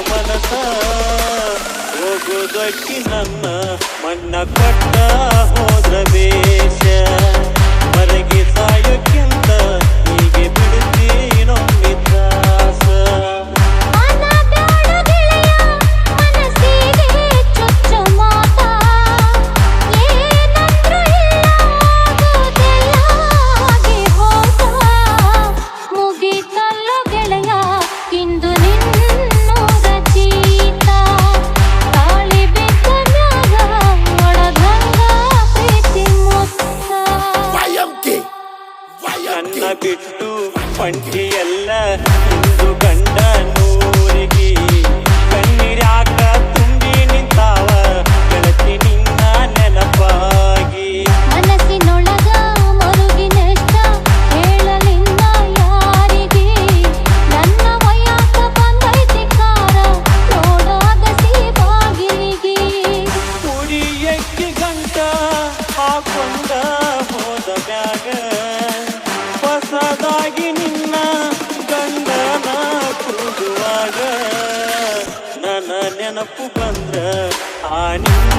ಮನಸ ಹೋಗುದಕ್ಕಿ ನನ್ನ ಮಣ್ಣ ಕೊಟ್ಟ ಹೋದ್ರ ಬೇಷ ಮರಗಿ ಸಾಯೋಕ್ಕಿಂತ ಹೀಗೆ ಬಿಡುತ್ತೀನೊಮ್ಮೆ ತ್ರಾಸ ನನ್ನ ಬಿಟ್ಟು ಪಂಟಿಯಲ್ಲ ಇಂದು ಗಂಡ ನೂರಿಗೆ ಕಣ್ಣೀರ್ಯಾಕ ತುಂಬಿ ನಿಂತಾವ ಗೆಳತಿ ನಿನ್ನ ನೆನಪಾಗಿ ಮನಸ್ಸಿನೊಳಗ ಮರುಗಿನೆಷ್ಟ ಹೇಳಲಿಲ್ಲ ಯಾರಿಗೆ ನನ್ನ ವಯಾಕ ಬಂದೈತಿ ಕಾರ ನೋಡಾಗಸಿ ಬಾಗಿಲಿಗೆ ಕುಡಿಯಕ್ಕೆ ಗಂಟ ಹಾಕೊಂಡ ಹೋದ ಬ್ಯಾಗ ಹೊಸದಾಗಿ ನಿನ್ನ ಗಂಡನ ಕೂಡುವಾಗ ನನ್ನ ನೆನಪು ಬಂದ್ರ ಆ ನಿನ್ನ